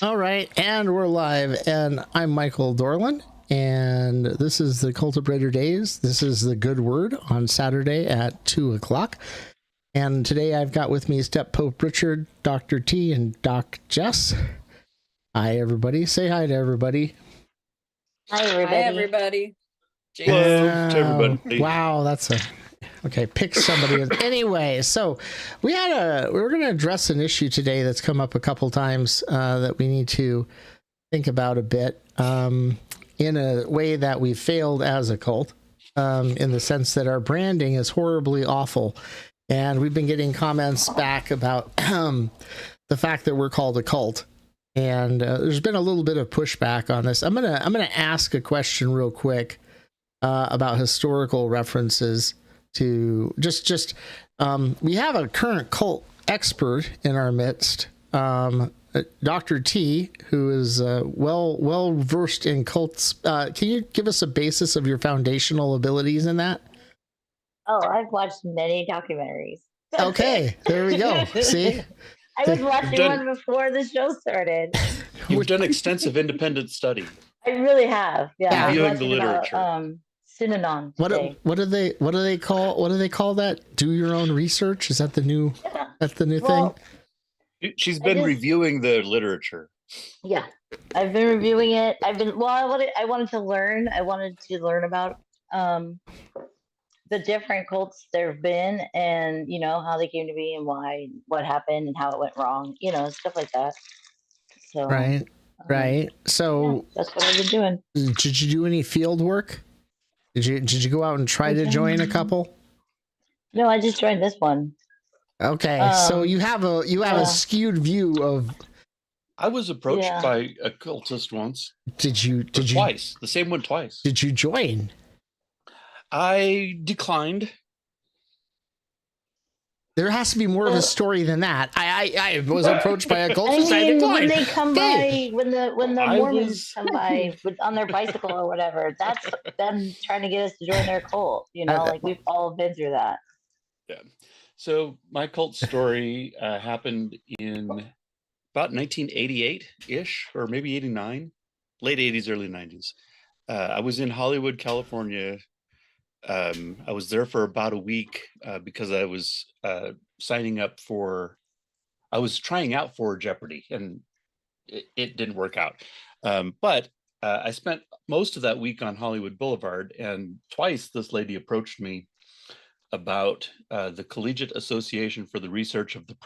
All right, and we're live, and I'm Michael Dorland, and this is the Cultivator Days. This is the Good Word on Saturday at 2 o'clock. And today I've got with me Step Pope Richard, Dr. T, and Doc Jess. Hi, everybody. Say hi to everybody. Hi, everybody. Hi, everybody. Hello to everybody. Wow, that's a... Okay, pick somebody. Anyway, so we're going to address an issue today that's come up a couple times that we need to think about a bit in a way that we failed as a cult, in the sense that our branding is horribly awful. And we've been getting comments back about the fact that we're called a cult. And there's been a little bit of pushback on this. I'm gonna ask a question real quick about historical references. To just we have a current cult expert in our midst, Dr. T, who is well versed in cults. Can you give us a basis of your foundational abilities in that? Oh, I've watched many documentaries. Okay, there we go. See, I was watching one before the show started. You've done extensive independent study. I really have. Yeah, Reviewing the literature. About, Synanon. What do they call that? Do your own research? Is that the new thing? She's been reviewing the literature. Yeah, I've been reviewing it. I wanted to learn. I wanted to learn about the different cults there have been, and how they came to be, and why, what happened, and how it went wrong. Stuff like that. So right. So yeah, that's what I've been doing. Did you do any field work? Did you go out and try to join a couple? No, I just joined this one. Okay, so you have a skewed view of. I was approached by a cultist once. Did you twice? The same one twice. Did you join? I declined. There has to be more of a story than that. I was approached by a cultist. I declined. When they come by, when the Mormons come by on their bicycle or whatever, that's them trying to get us to join their cult. Like we've all been through that. Yeah. So my cult story happened in about 1988-ish, or maybe 89, late 80s, early 90s. I was in Hollywood, California. I was there for about a week because I was trying out for Jeopardy, and it didn't work out. But I spent most of that week on Hollywood Boulevard, and twice this lady approached me about the Collegiate Association for the Research of the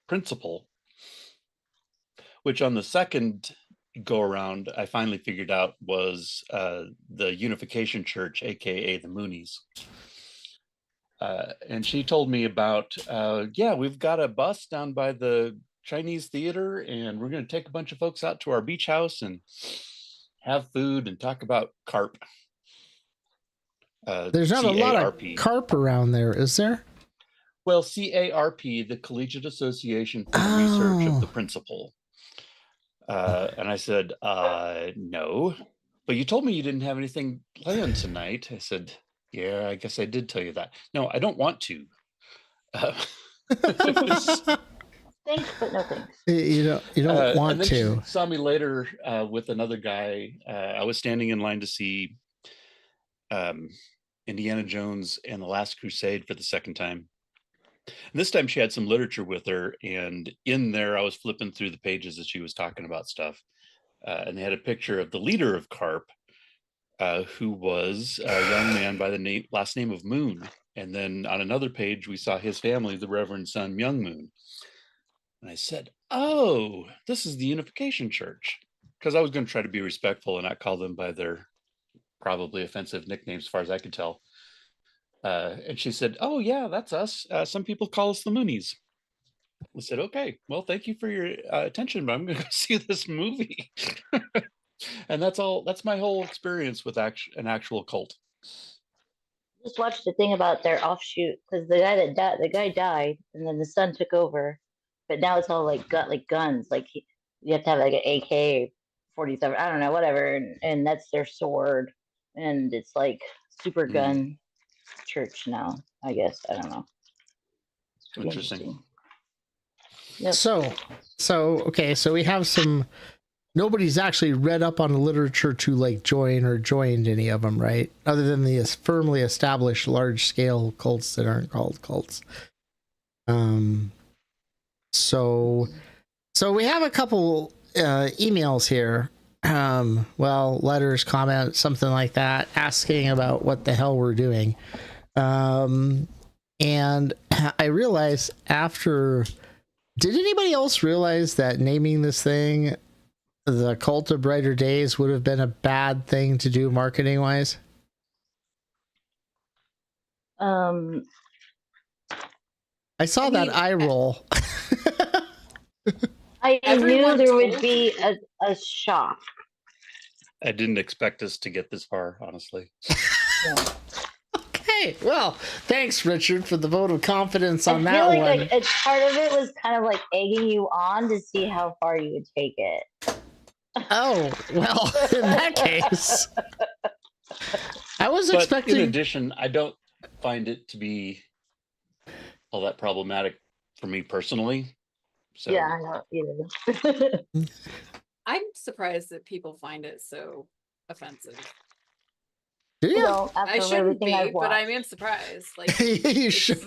Principle, which on the second go around, I finally figured out was the Unification Church, aka the Moonies. And she told me about, we've got a bus down by the Chinese theater, and we're going to take a bunch of folks out to our beach house and have food and talk about carp. There's not a lot of carp around there, is there? Well, CARP, the Collegiate Association for the Research of the Principle. And I said, no, but you told me you didn't have anything planned tonight. I said, yeah, I guess I did tell you that. No, I don't want to. Thanks, but no thanks. You don't want and then to. She saw me later with another guy. I was standing in line to see Indiana Jones and the Last Crusade for the second time. And this time she had some literature with her, and in there I was flipping through the pages as she was talking about stuff, and they had a picture of the leader of CARP, who was a young man by the last name of Moon. And then on another page we saw his family, the Reverend son Young Moon. And I said, oh, this is the Unification Church, because I was going to try to be respectful and not call them by their probably offensive nicknames as far as I could tell. And she said, oh, yeah, that's us. Some people call us the Moonies. I said, okay, well, thank you for your attention, but I'm going to go see this movie. And that's all. That's my whole experience with an actual cult. Just watched the thing about their offshoot, because the guy died, and then the son took over. But now it's all like guns. Like you have to have like an AK-47. I don't know, whatever, and that's their sword, and it's like super gun church now. I guess I don't know. Interesting. Yep. So okay, so we have some nobody's actually read up on the literature to like join or joined any of them, right? Other than the firmly established large scale cults that aren't called cults. So we have a couple emails here. Letters, comments, something like that, asking about what the hell we're doing. And I realized did anybody else realize that naming this thing the Cult of Brighter Days would have been a bad thing to do marketing wise? I saw that eye roll. I Everyone knew there would told be me. a shock. I didn't expect us to get this far, honestly. Yeah. Okay, well, thanks, Richard, for the vote of confidence on I feel that like one. a part of it was kind of like egging you on to see how far you would take it. Oh, well, in that case, I was But expecting. in addition, I don't find it to be all that problematic for me personally. So Yeah, I know either. I'm surprised that people find it so offensive. Do you? Well, I after shouldn't everything be, I've but I watched. am surprised. Like, You should.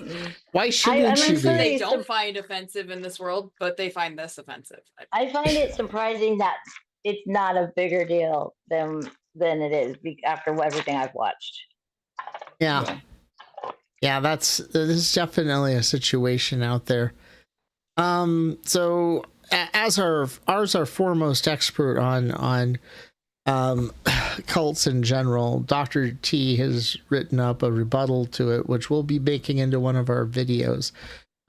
Why I'm shouldn't you things be? they really don't find offensive in this world, but they find this offensive. I find it surprising that it's not a bigger deal than it is after everything I've watched. Yeah. Yeah, this is definitely a situation out there. So as our foremost expert on cults in general, Dr. T has written up a rebuttal to it, which we'll be making into one of our videos,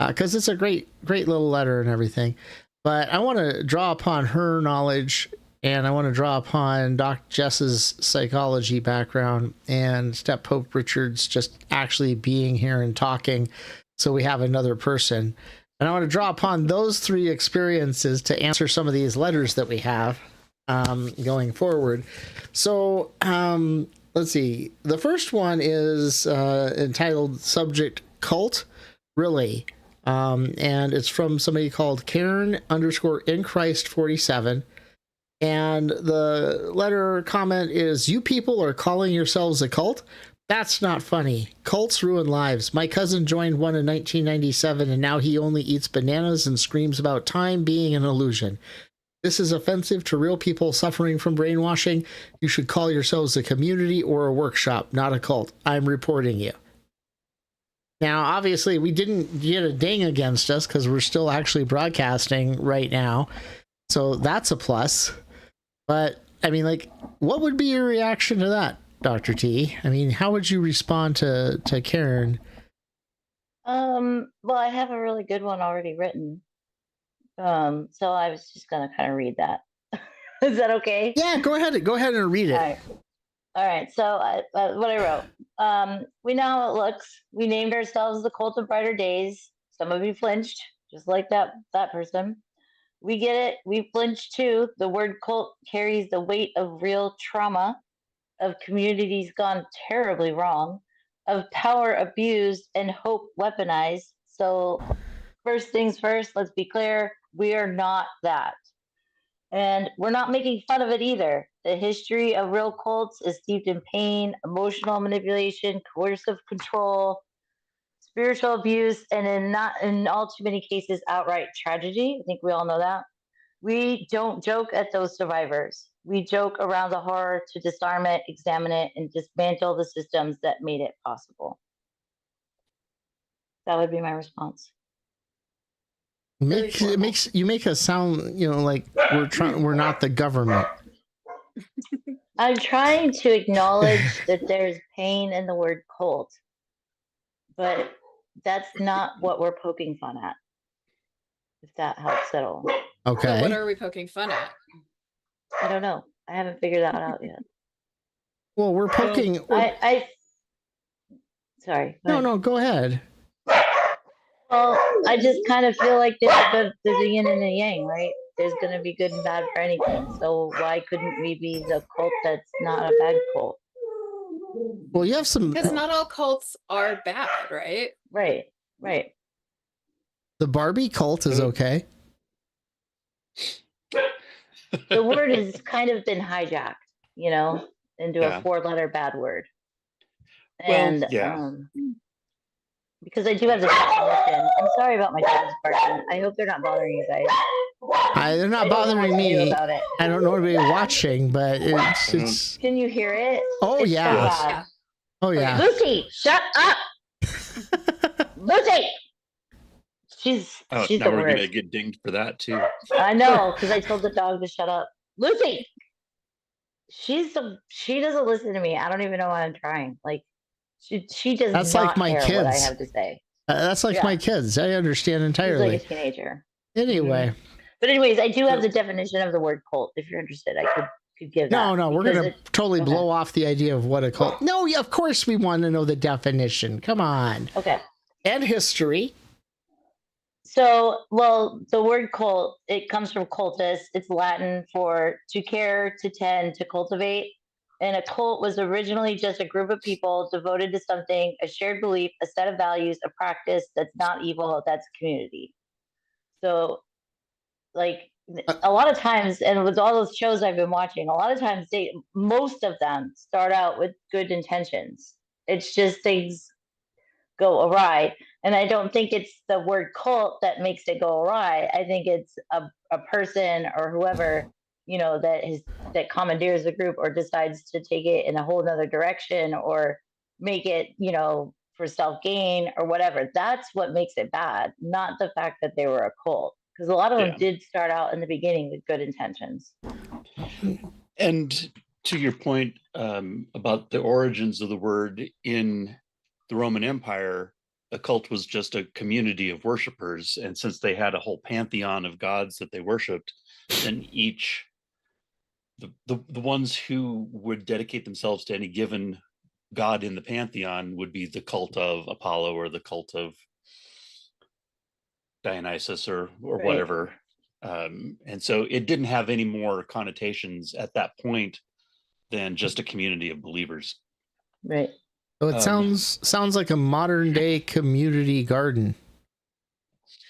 because it's a great little letter and everything. But I want to draw upon her knowledge, and I want to draw upon Dr. Jess's psychology background, and Step Pope Richard's just actually being here and talking, so we have another person. And I want to draw upon those three experiences to answer some of these letters that we have going forward. So let's see. The first one is entitled Subject Cult, Really? And it's from somebody called Karen_InChrist47. And the letter comment is, "You people are calling yourselves a cult? That's not funny. Cults ruin lives. My cousin joined one in 1997, and now he only eats bananas and screams about time being an illusion. This is offensive to real people suffering from brainwashing. You should call yourselves a community or a workshop, not a cult. I'm reporting you." Now, obviously, we didn't get a ding against us because we're still actually broadcasting right now. So that's a plus. But, I mean, like, what would be your reaction to that, Dr. T? I mean, how would you respond to Karen? Well, I have a really good one already written. So I was just gonna kind of read that. Is that okay? Yeah, go ahead and read it. All right. So what I wrote. We know how it looks. We named ourselves the Cult of Brighter Days. Some of you flinched, just like that person. We get it. We flinched too. The word cult carries the weight of real trauma, of communities gone terribly wrong, of power abused and hope weaponized. So first things first, let's be clear, we are not that. And we're not making fun of it either. The history of real cults is steeped in pain, emotional manipulation, coercive control, spiritual abuse, and in all too many cases, outright tragedy. I think we all know that. We don't joke at those survivors. We joke around the horror to disarm it, examine it, and dismantle the systems that made it possible. That would be my response. You make us sound, like we're not the government. I'm trying to acknowledge that there's pain in the word cult, but that's not what we're poking fun at. If that helps at all. Okay. So what are we poking fun at? I don't know. I haven't figured that out yet. Well, we're poking. Sorry. No, go ahead. Well, I just kind of feel like there's a yin and a yang, right? There's going to be good and bad for anything. So why couldn't we be the cult that's not a bad cult? Well, you have some. Because not all cults are bad, right? Right. The Barbie cult is okay. the word has kind of been hijacked, you know, into a Yeah. 4-letter bad word. Well, And yeah. because I do have the definition. I'm sorry about my dogs barking. I hope they're not bothering you guys. They're not I don't know bothering what to do me. about it. I don't know anybody watching, but I don't- it's. Can you hear it? Oh, It's yeah. so Yes. bad. Yeah. Oh yeah. Lucy, shut up. Lucy. She's Oh, the now we're worst. gonna get dinged for that too. I know, because I told the dog to shut up. Lucy. She doesn't listen to me. I don't even know why I'm trying. Like she does That's not like my care what I kids. have to say. That's like Yeah. my kids. I understand She's entirely. like a teenager. Anyway, But anyways, I do have the definition of the word cult. If you're interested, I could give that. no, we're because gonna totally blow off the idea of what a cult. No, yeah, of course we want to know the definition. Come on. Okay. And history. So, well, the word cult, it comes from cultus. It's Latin for to care, to tend, to cultivate. And a cult was originally just a group of people devoted to something, a shared belief, a set of values, a practice that's not evil, that's community. So, like, a lot of times, and with all those shows I've been watching, a lot of times most of them start out with good intentions. It's just things go awry. And I don't think it's the word cult that makes it go awry. I think it's a person or whoever, you know, that commandeers the group or decides to take it in a whole nother direction or make it, you know, for self-gain or whatever. That's what makes it bad, not the fact that they were a cult. Because a lot of them did start out in the beginning with good intentions. And to your point about the origins of the word in the Roman Empire, a cult was just a community of worshipers. And since they had a whole pantheon of gods that they worshipped, then each, the ones who would dedicate themselves to any given god in the pantheon would be the cult of Apollo or the cult of Dionysus or whatever. And so it didn't have any more connotations at that point than just a community of believers. Right. So it sounds like a modern day community garden.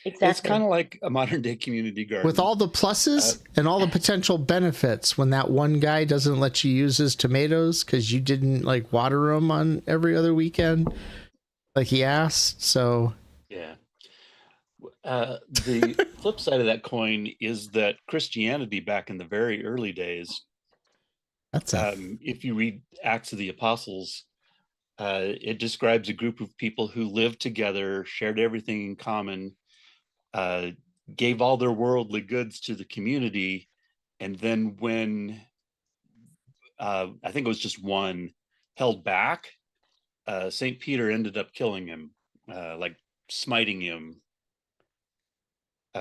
Exactly. It's kind of like a modern day community garden. With all the pluses and all the potential benefits when that one guy doesn't let you use his tomatoes because you didn't like water them on every other weekend like he asked. So yeah. The flip side of that coin is that Christianity back in the very early days, if you read Acts of the Apostles, it describes a group of people who lived together, shared everything in common, gave all their worldly goods to the community. And then when I think it was just one held back, St. Peter ended up killing him, like smiting him.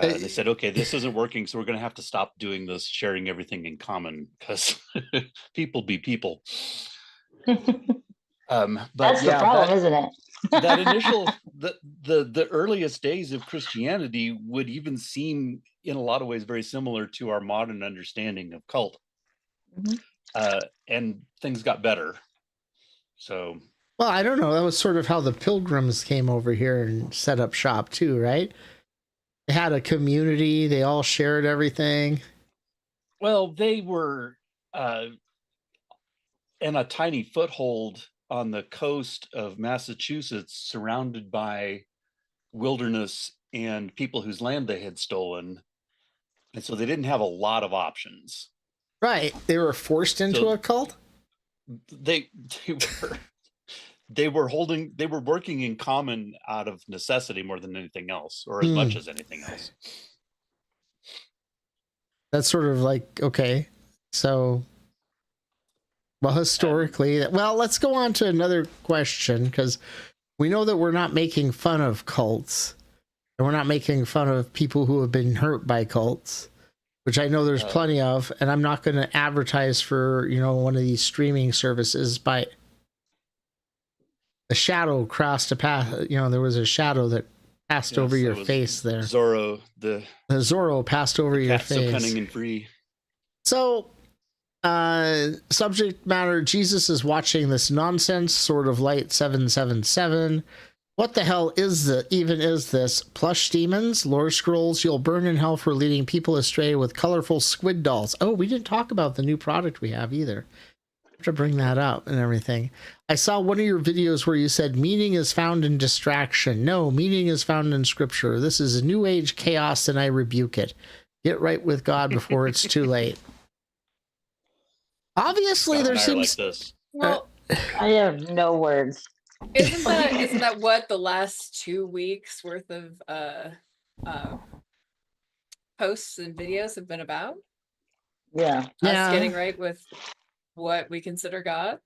They said, okay, this isn't working, so we're going to have to stop doing this, sharing everything in common, because people be people. But that's the problem, isn't it? That initial, the earliest days of Christianity would even seem, in a lot of ways, very similar to our modern understanding of cult. And things got better. So, well, I don't know. That was sort of how the Pilgrims came over here and set up shop too, right? They had a community. They all shared everything. Well, they were in a tiny foothold on the coast of Massachusetts, surrounded by wilderness and people whose land they had stolen. And so they didn't have a lot of options. Right. They were forced into a cult? They were working in common out of necessity more than anything else, or as much as anything else. That's sort of like, okay, so, well, historically, well, let's go on to another question, because we know that we're not making fun of cults, and we're not making fun of people who have been hurt by cults, which I know there's plenty of, and I'm not going to advertise for, you know, one of these streaming services by a shadow crossed a path. You know, there was a shadow that passed over your face there. Zorro, the Zorro passed over your face. So cunning and free. So, subject matter: Jesus is watching this nonsense, sort of light 777. What the hell is this? Plush demons, lore scrolls, you'll burn in hell for leading people astray with colorful squid dolls. Oh, we didn't talk about the new product we have either. I have to bring that up and everything. I saw one of your videos where you said meaning is found in distraction. No, meaning is found in scripture. This is a new age chaos and I rebuke it. Get right with God before it's too late. Obviously, there seems... like this. Well, I have no words. isn't that what the last 2 weeks worth of posts and videos have been about? Yeah. Us getting right with what we consider God.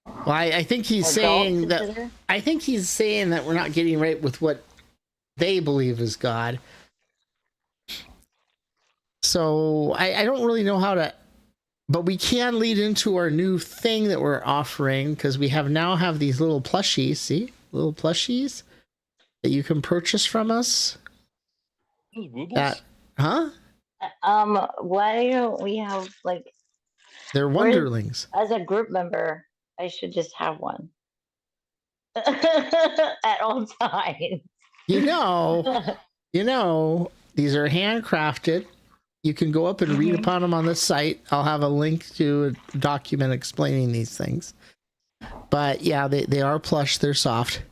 Well, I think he's saying that. I think he's saying that we're not getting right with what they believe is God. So I don't really know how to, but we can lead into our new thing that we're offering because we now have these little plushies. See, little plushies that you can purchase from us. Woobles? Huh? Why don't we have like? They're wonderlings. As a group member, I should just have one at all times. You know, these are handcrafted. You can go up and read upon them on the site. I'll have a link to a document explaining these things. But yeah, they are plush. They're soft.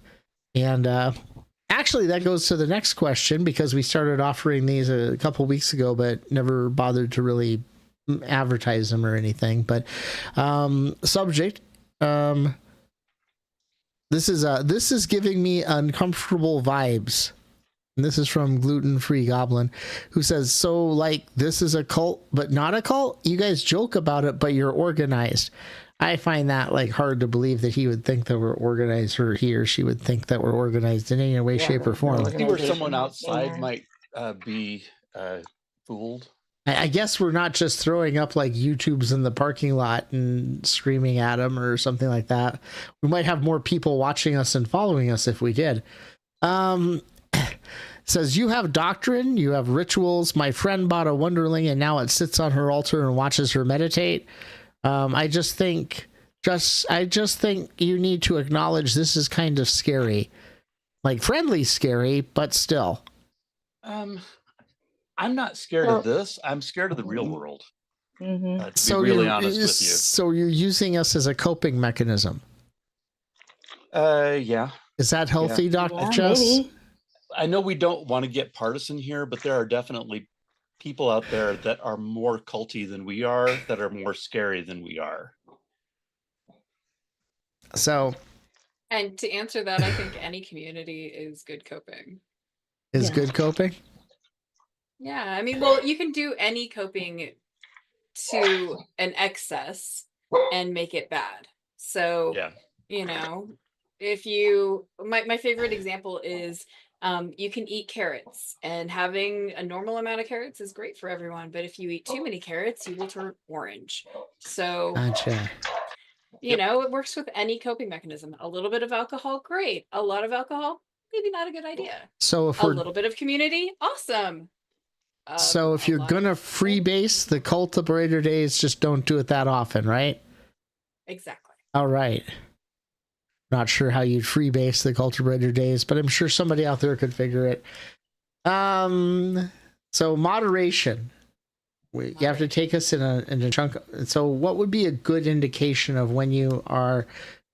And actually, that goes to the next question because we started offering these a couple weeks ago, but never bothered to really advertise them or anything. But subject, this is giving me uncomfortable vibes. And this is from Gluten Free Goblin, who says, so like this is a cult, but not a cult? You guys joke about it, but you're organized. I find that like hard to believe that he would think that we're organized, or he or she would think that we're organized in any way, shape, or form. I see where someone outside might be fooled. I guess we're not just throwing up like YouTubes in the parking lot and screaming at them or something like that. We might have more people watching us and following us if we did. Says, you have doctrine, you have rituals. My friend bought a wonderling and now it sits on her altar and watches her meditate. I just think you need to acknowledge this is kind of scary, like friendly scary, but still. I'm not scared of this. I'm scared of the real world. To So be really honest with you. So you're using us as a coping mechanism. Yeah. Is that healthy, Dr. Yeah, Jess? maybe. I know we don't want to get partisan here, but there are definitely people out there that are more culty than we are, that are more scary than we are. So, And to answer that, I think any community is good coping. good coping? Yeah, I mean, well, you can do any coping to an excess and make it bad. So, Yeah. you know, if you, my favorite example is you can eat carrots, and having a normal amount of carrots is great for everyone. But if you eat too many carrots, you will turn orange. So, Gotcha. you know, it works with any coping mechanism. A little bit of alcohol, great. A lot of alcohol, maybe not a good idea. So if A little bit of community, awesome. So if you're gonna freebase the Cultivator days, just don't do it that often, right? Exactly. All right. Not sure how you'd freebase the Cultivator days, but I'm sure somebody out there could figure it. So moderation. You have to take us in a chunk. So what would be a good indication of when you are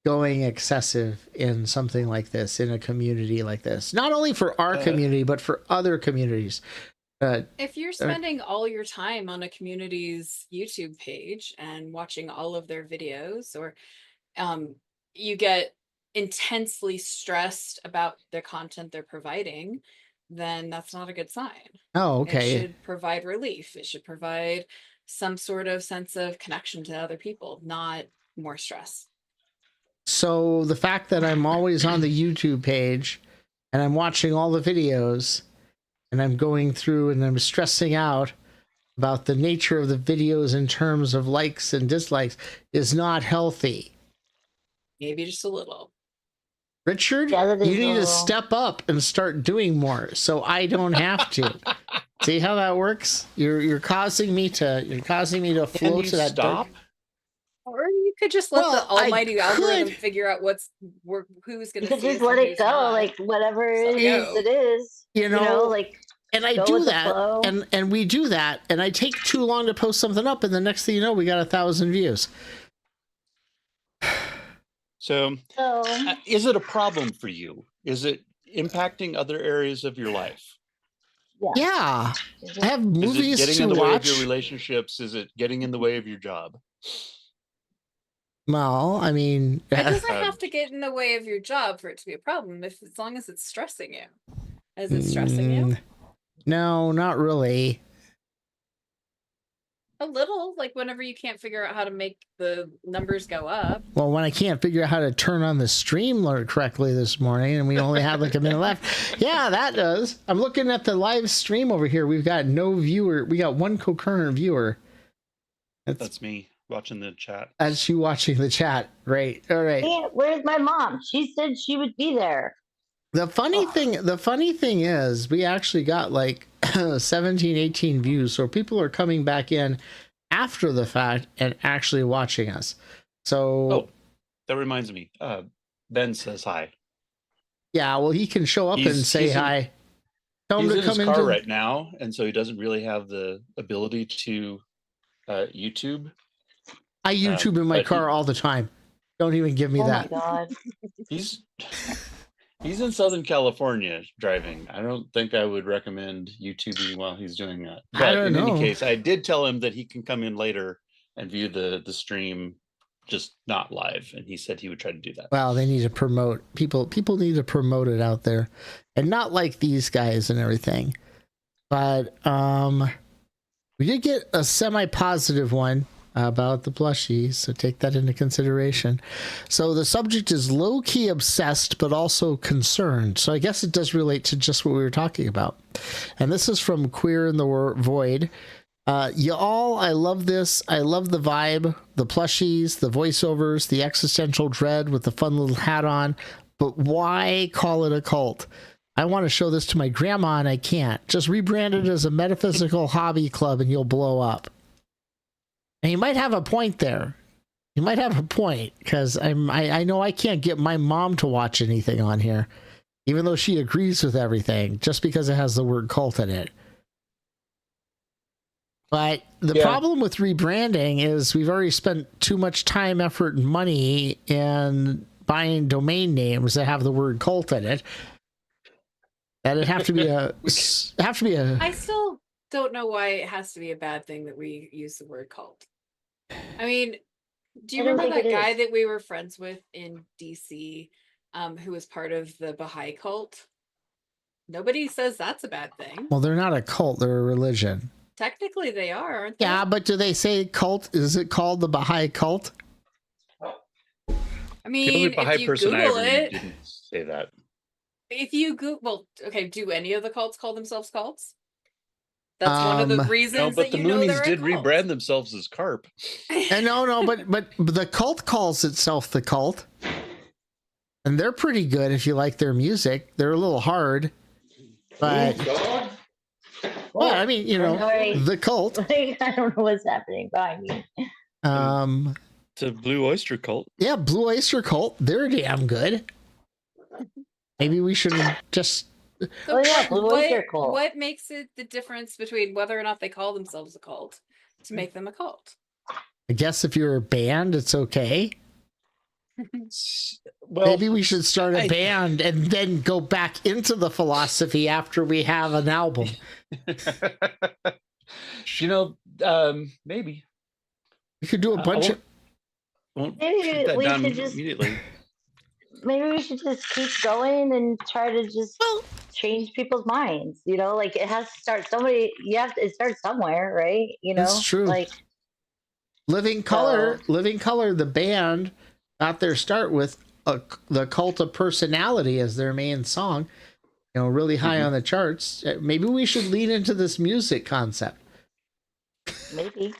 going excessive in something like this, in a community like this? Not only for our community, but for other communities. If you're spending all your time on a community's YouTube page and watching all of their videos, or you get intensely stressed about the content they're providing, then that's not a good sign. Oh, okay. It should provide relief. It should provide some sort of sense of connection to other people, not more stress. So the fact that I'm always on the YouTube page and I'm watching all the videos and I'm going through and I'm stressing out about the nature of the videos in terms of likes and dislikes is not healthy. Maybe just a little. Richard, you need to step up and start doing more so I don't have to. See how that works? You're causing me to flow to that stop. Or you could just let the Well, I almighty algorithm could. figure out who's You going to could see just us let and it who's go, not. like whatever Just let it it is, go. it is. You know, like and I go do with the that, flow. and we do that, and I take too long to post something up, and the next thing you know, we got 1,000 views. So, So is it a problem for you? Is it impacting other areas of your life? Yeah, I have Is it movies getting to in the way of watch. your relationships? Is it getting in the way of your job? Well, I mean, It doesn't have to get in the way of your job for it to be a problem, as long as it's stressing you. Is it stressing you? No, not really. A little, like whenever you can't figure out how to make the numbers go up. Well, when I can't figure out how to turn on the stream correctly this morning, and we only have like a minute left. Yeah, that does. I'm looking at the live stream over here. We've got no viewer. We got one concurrent viewer. That's me watching the chat. That's you watching the chat. Great. All right. yeah, where's my mom? She said she would be there. The funny thing is we actually got like 17, 18 views. So people are coming back in after the fact and actually watching us. So that reminds me. Ben says hi. Yeah, well, he can show up and say hi. Tell him He's to in come his car into right now, and so he doesn't really have the ability to YouTube. I YouTube in my car all the time. Don't even give me that. Oh my god. He's in Southern California driving. I don't think I would recommend YouTubing while he's doing that. But I don't know. any case, I did tell him that he can come in later and view the stream, just not live, and he said he would try to do that. Well, they need to promote people need to promote it out there, and not like these guys and everything. But we did get a semi-positive one about the plushies, so take that into consideration. So the subject is low-key obsessed but also concerned, so I guess it does relate to just what we were talking about. And this is from Queer in the Void. Y'all, I love this. I love the vibe, the plushies, the voiceovers, the existential dread with the fun little hat on, but why call it a cult? I want to show this to my grandma and I can't. Just rebrand it as a metaphysical hobby club and you'll blow up. And you might have a point there. You might have a point, because I know I can't get my mom to watch anything on here, even though she agrees with everything, just because it has the word cult in it. But the problem with rebranding is we've already spent too much time, effort, and money in buying domain names that have the word cult in it. That it'd have to be a I still don't know why it has to be a bad thing that we use the word cult. I mean, do you remember that guy that we were friends with in DC, who was part of the Baha'i cult? Nobody says that's a bad thing. Well, they're not a cult, they're a religion. Technically they are, aren't they? Yeah, but do they say cult? Is it called the Baha'i cult? I mean, if you Google it, didn't say that. If you Google, okay, do any of the cults call themselves cults? That's one of the reasons. No, but the Moonies did rebrand themselves as Carp. No, but the cult calls itself the cult, and they're pretty good if you like their music. They're a little hard, but well, I mean, you know, the cult. I don't know what's happening behind me. It's a Blue Oyster Cult. Yeah, Blue Oyster Cult. They're damn good. Maybe we should just. So what makes it the difference between whether or not they call themselves a cult to make them a cult? I guess if you're a band, it's okay. Well, maybe we should start a band and then go back into the philosophy after we have an album. You know, maybe we could do a bunch of. Maybe we should just immediately. Maybe we should just keep going and try to just change people's minds. You know, like it has to start. It starts somewhere, right? You know, that's true. Like Living Color, the band got their start with the Cult of Personality as their main song. You know, really high on the charts. Maybe we should lean into this music concept. Maybe.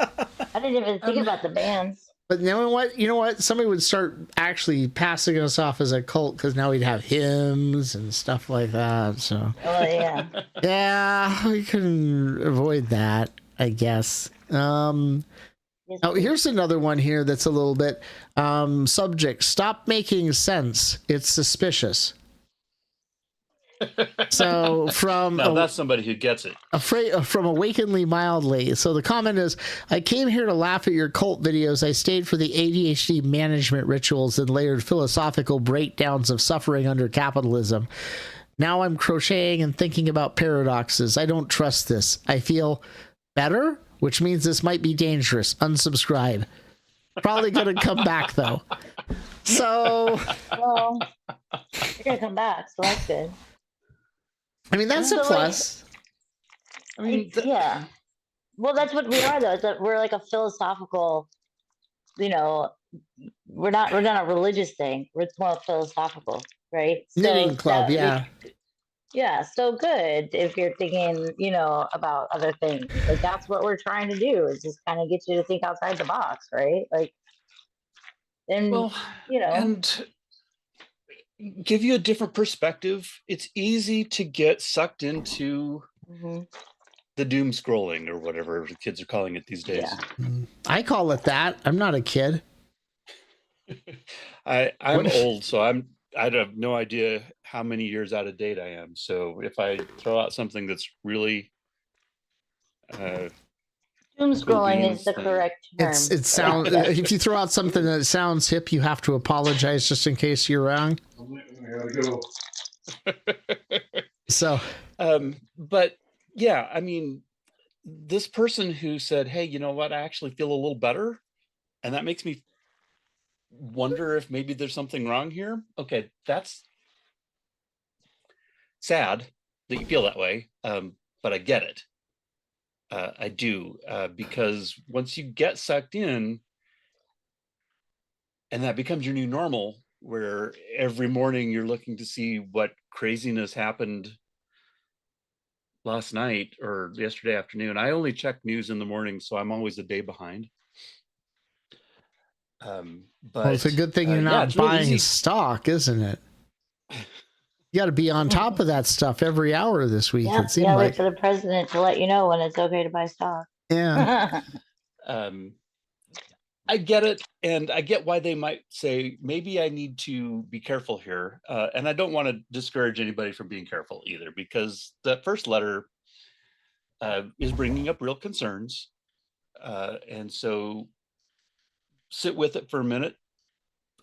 I didn't even think about the bands. But you know what? Somebody would start actually passing us off as a cult because now we'd have hymns and stuff like that. So, yeah, we couldn't avoid that, I guess. Yeah, Oh, here's another one here that's a little bit subject. Stop making sense. It's suspicious. So from now that's somebody who gets it. From Awakenly Mildly. So the comment is, I came here to laugh at your cult videos. I stayed for the ADHD management rituals and layered philosophical breakdowns of suffering under capitalism. Now I'm crocheting and thinking about paradoxes. I don't trust this. I feel better, which means this might be dangerous. Unsubscribe. Probably going to come back, though. So... Well, you're going to come back, so that's good. I mean, that's a plus. I mean, yeah. Well, that's what we are, though. Is that we're like a philosophical, you know, we're not a religious thing. We're more philosophical, right? Knitting club, yeah. Yeah, so good if you're thinking, you know, about other things. Like, that's what we're trying to do, is just kind of get you to think outside the box, right? Like, and, well, you know. And give you a different perspective. It's easy to get sucked into the doom scrolling or whatever the kids are calling it these days. Yeah. I call it that. I'm not a kid. I'm old, so I have no idea how many years out of date I am. So if I throw out something that's really doom scrolling is the correct term. It sounds if you throw out something that sounds hip, you have to apologize just in case you're wrong. So, but yeah, I mean, this person who said, "Hey, you know what? I actually feel a little better," and that makes me wonder if maybe there's something wrong here. Okay, that's sad that you feel that way, but I get it. I do, because once you get sucked in and that becomes your new normal, where every morning you're looking to see what craziness happened last night or yesterday afternoon. I only check news in the morning, so I'm always a day behind. But well, it's a good thing you're not buying really stock, isn't it? You got to be on top of that stuff every hour this week. Yeah, it seems like. wait for the president to let you know when it's okay to buy stock. Yeah. I get it, and I get why they might say maybe I need to be careful here, and I don't want to discourage anybody from being careful either, because that first letter is bringing up real concerns, and so sit with it for a minute,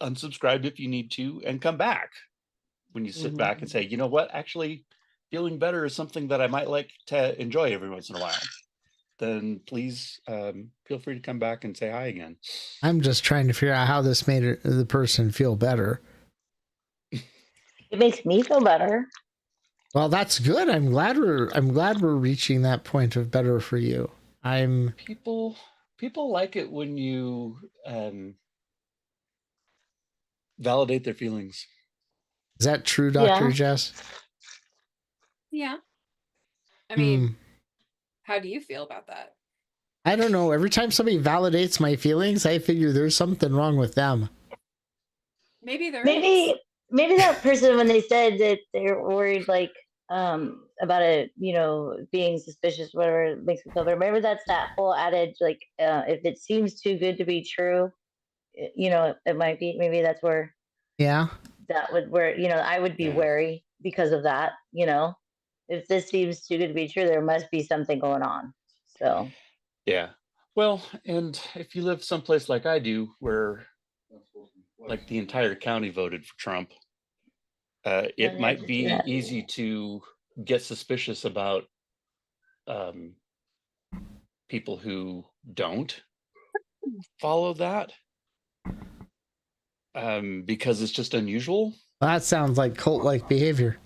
unsubscribe if you need to, and come back when you sit back and say, you know what, actually feeling better is something that I might like to enjoy every once in a while. Then please feel free to come back and say hi again. I'm just trying to figure out how this made the person feel better. It makes me feel better. Well, that's good. I'm glad we're reaching that point of better for you. People like it when you validate their feelings. Is that true, Dr. Jess? Yeah. I mean, how do you feel about that? I don't know. Every time somebody validates my feelings, I figure there's something wrong with them. Maybe is. Maybe that person, when they said that they're worried, like, about it, you know, being suspicious, whatever makes me feel better. Remember, that's that whole adage, like, if it seems too good to be true, you know, it might be. Maybe that's where. Yeah. That would where, you know, I would be wary because of that. You know, if this seems too good to be true, there must be something going on. So. Yeah. Well, and if you live someplace like I do, where like the entire county voted for Trump, it might be easy to get suspicious about people who don't follow that, because it's just unusual. That sounds like cult-like behavior.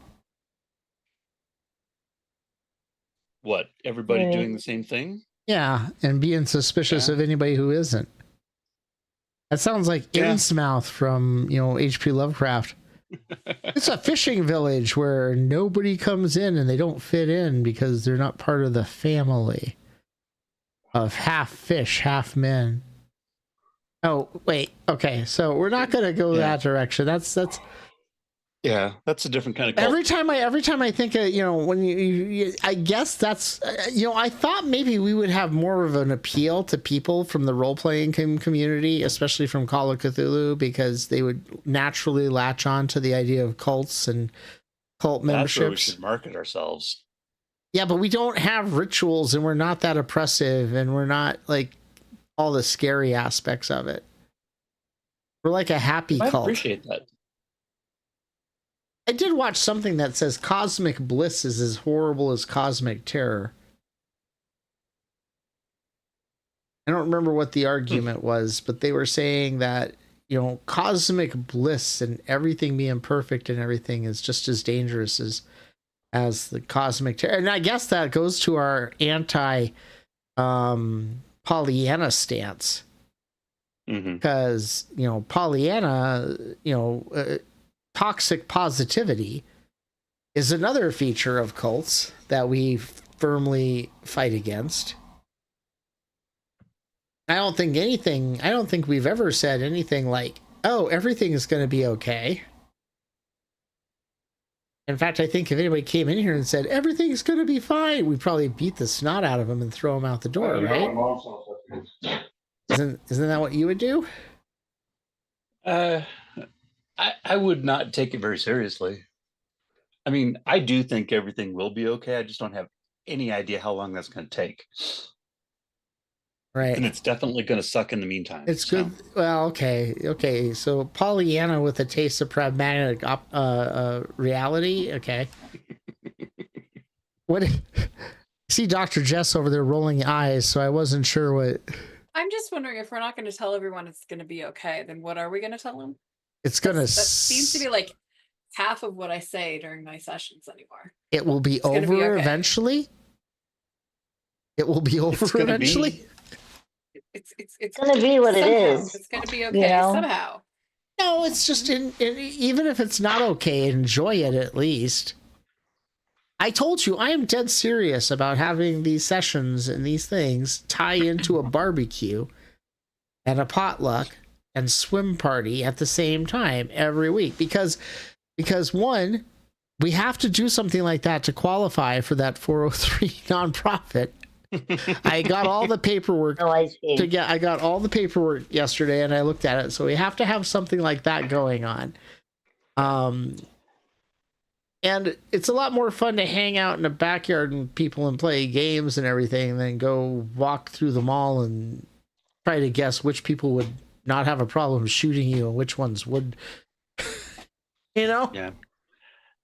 What, everybody doing the same thing? Yeah, and being suspicious of anybody who isn't. That sounds like Innsmouth from, you know, H.P. Lovecraft. It's a fishing village where nobody comes in and they don't fit in because they're not part of the family of half fish, half men. Oh, wait. Okay, so we're not going to go that direction. That's Yeah, that's a different kind of cult. Every time I think of, when I guess that's, I thought maybe we would have more of an appeal to people from the role-playing community, especially from Call of Cthulhu, because they would naturally latch on to the idea of cults and cult That's where we memberships. should market ourselves. Yeah, but we don't have rituals, and we're not that oppressive, and we're not like all the scary aspects of it. We're like a happy I cult. appreciate that. I did watch something that says cosmic bliss is as horrible as cosmic terror. I don't remember what the argument was, but they were saying that, cosmic bliss and everything being perfect and everything is just as dangerous as the cosmic terror. And I guess that goes to our anti Pollyanna stance. Because, Pollyanna, toxic positivity is another feature of cults that we firmly fight against. I don't think we've ever said anything like, oh, everything is going to be okay. In fact, I think if anybody came in here and said, everything's going to be fine, we'd probably beat the snot out of them and throw them out the door, right? Isn't that what you would do? I would not take it very seriously. I mean, I do think everything will be okay. I just don't have any idea how long that's going to take. Right. And it's definitely going to suck in the meantime. It's good. Well, okay. So Pollyanna with a taste of pragmatic reality. Okay. What? See Dr. Jess over there rolling eyes, so I wasn't sure what. I'm just wondering, if we're not going to tell everyone it's going to be okay, then what are we going to tell them? It's going to. That seems to be like half of what I say during my sessions anymore. It will be over eventually. It will be over eventually. It's going to be what it is. It's going to be okay somehow. No, it's just even if it's not okay, enjoy it at least. I told you I am dead serious about having these sessions and these things tie into a barbecue and a potluck and swim party at the same time every week because one, we have to do something like that to qualify for that 403 nonprofit. I got all the paperwork. I got all the paperwork yesterday, and I looked at it. So we have to have something like that going on. And it's a lot more fun to hang out in the backyard and people and play games and everything than go walk through the mall and try to guess which people would not have a problem shooting you and which ones would. Yeah.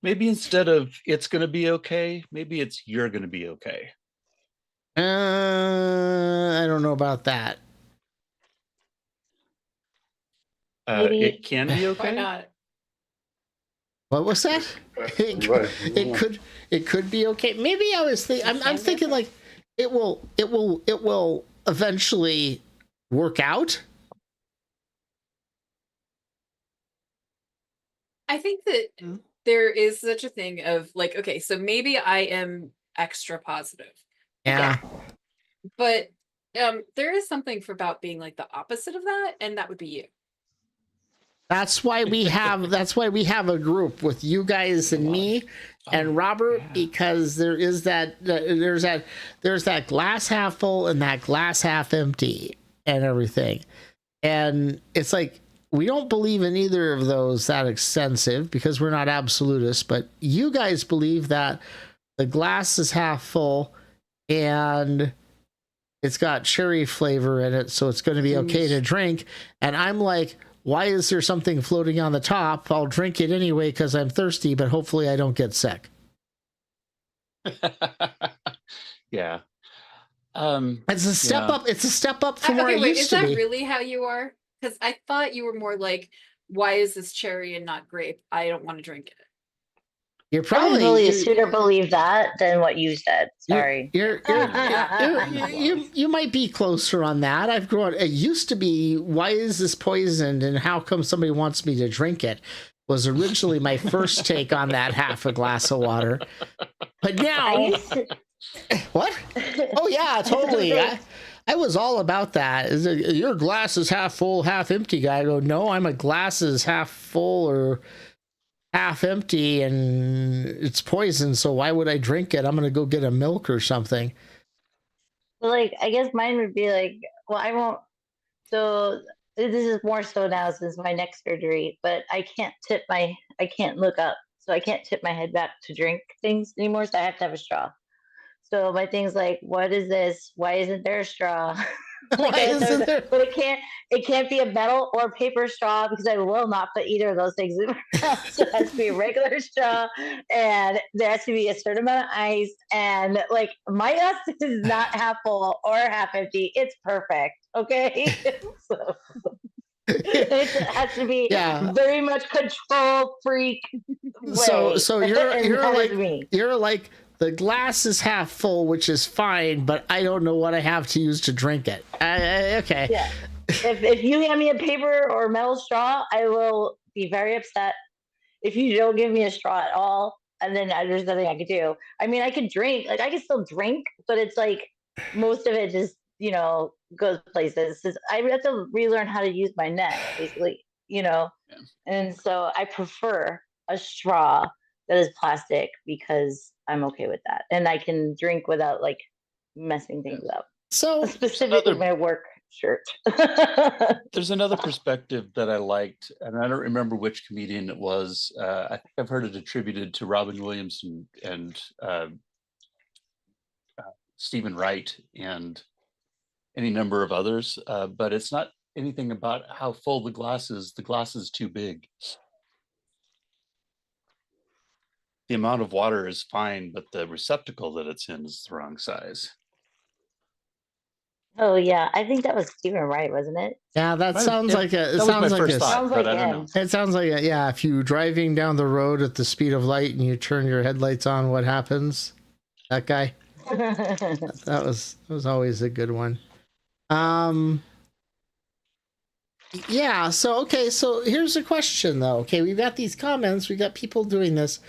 Maybe instead of it's going to be okay, maybe it's you're going to be okay. I don't know about that. It can be okay. Why not? What was that? It could be okay. Maybe I was thinking. I'm thinking like it will eventually work out. I think that there is such a thing of like, okay, so maybe I am extra positive. Yeah. But there is something about being like the opposite of that, and that would be you. That's why we have a group with you guys and me and Robert, because there's that glass half full and that glass half empty and everything. And it's like we don't believe in either of those that extensive because we're not absolutists, but you guys believe that the glass is half full and it's got cherry flavor in it, so it's going to be okay to drink. And I'm like, why is there something floating on the top? I'll drink it anyway because I'm thirsty, but hopefully I don't get sick. Yeah. It's a step up. It's a step up from where it used to be. Is that really how you are? Because I thought you were more like, why is this cherry and not grape? I don't want to drink it. You're probably really sooner believe that than what you said. Sorry. You might be closer on that. I've grown. It used to be, why is this poisoned and how come somebody wants me to drink it? Was originally my first take on that half a glass of water. But now, what? Oh yeah, totally. I was all about that. Your glass is half full, half empty guy. I go, no, I'm a glass is half full or half empty and it's poison, so why would I drink it? I'm gonna go get a milk or something. Well, like, I guess mine would be like, well, I won't. So this is more so now since my neck surgery, but I can't look up, so I can't tip my head back to drink things anymore. So I have to have a straw. So my thing's like, what is this? Why isn't there a straw? Like, Why isn't there? But it can't be a metal or paper straw because I will not put either of those things in my mouth. So it has to be a regular straw, and there has to be a certain amount of ice. And like, my glass is not half full or half empty. It's perfect. Okay. So it has to be very much control freak way. So me. you're like the glass is half full, which is fine, but I don't know what I have to use to drink it. Okay. Yeah. If you hand me a paper or metal straw, I will be very upset. If you don't give me a straw at all, and then there's nothing I could do. I mean, I could drink, like I can still drink, but it's like most of it just, goes places. I have to relearn how to use my neck, basically, Yeah. And so I prefer a straw that is plastic because I'm okay with that. And I can drink without like messing things up. So specifically my work shirt. There's another perspective that I liked, and I don't remember which comedian it was. I think I've heard it attributed to Robin Williams and Stephen Wright and any number of others, but it's not anything about how full the glass is. The glass is too big. The amount of water is fine, but the receptacle that it's in is the wrong size. Oh yeah, I think that was Stephen Wright, wasn't it? Yeah, that sounds like a. It sounds like a. Sounds like I don't know. It sounds like a, yeah. If you're driving down the road at the speed of light and you turn your headlights on, what happens? That guy. That was always a good one. Yeah. So okay. So here's a question though. Okay, we've got these comments. We got people doing this.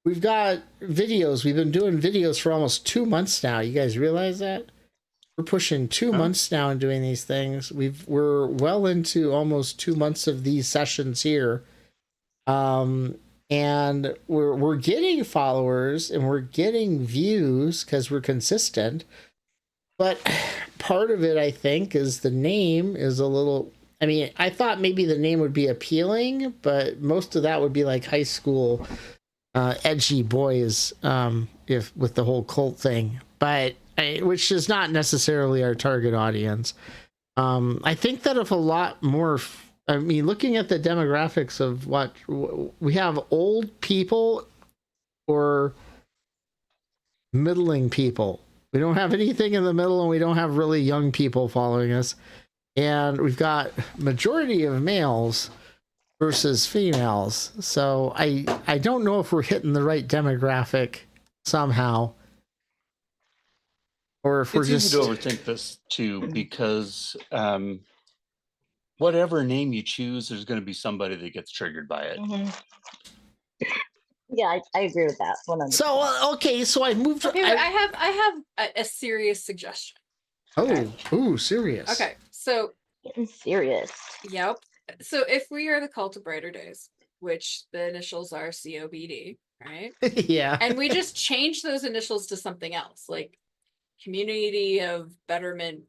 We've got videos. We've been doing videos for almost 2 months now. You guys realize that? We're pushing 2 months now and doing these things. We're well into almost 2 months of these sessions here. And we're getting followers and we're getting views because we're consistent. But part of it, I think, is the name is a little. I mean, I thought maybe the name would be appealing, but most of that would be like high school edgy boys, if with the whole cult thing. But which is not necessarily our target audience. I think that if a lot more. I mean, looking at the demographics of what we have, old people or middling people. We don't have anything in the middle, and we don't have really young people following us. And we've got majority of males versus females. So I don't know if we're hitting the right demographic somehow. Or if we're just... It's easy to overthink this too, because whatever name you choose, there's going to be somebody that gets triggered by it. Mm-hmm. Yeah, I agree with that. 100%. So okay, so I moved. Okay, I have a serious suggestion. Oh, serious. Okay, so Getting serious. Yep. So if we are the Cult of Brighter Days, which the initials are COBD, right? Yeah. And we just change those initials to something else, like Community of Betterment.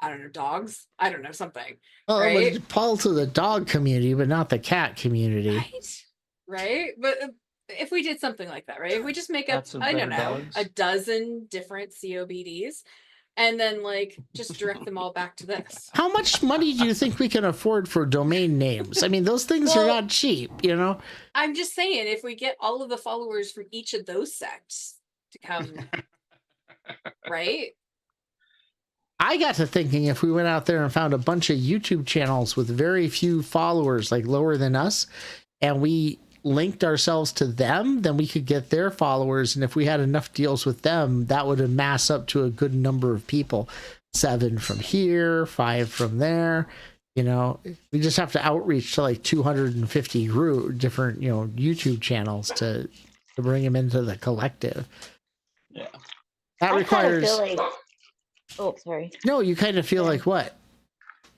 I don't know, dogs. I don't know, something. Well, right? it would fall to the dog community, but not the cat community. Right? But if we did something like that, right? If we just make up, I don't know, dogs. a dozen different COBDs, and then like just direct them all back to this. How much money do you think we can afford for domain names? I mean, those things are not cheap, you know? I'm just saying, if we get all of the followers from each of those sects to come, right? I got to thinking if we went out there and found a bunch of YouTube channels with very few followers, like lower than us, and we linked ourselves to them, then we could get their followers. And if we had enough deals with them, that would amass up to a good number of people. 7 from here, 5 from there. You know, we just have to outreach to like 250 different, YouTube channels to bring them into the collective. Yeah. That requires... Oh, sorry. No, you kind of feel like what?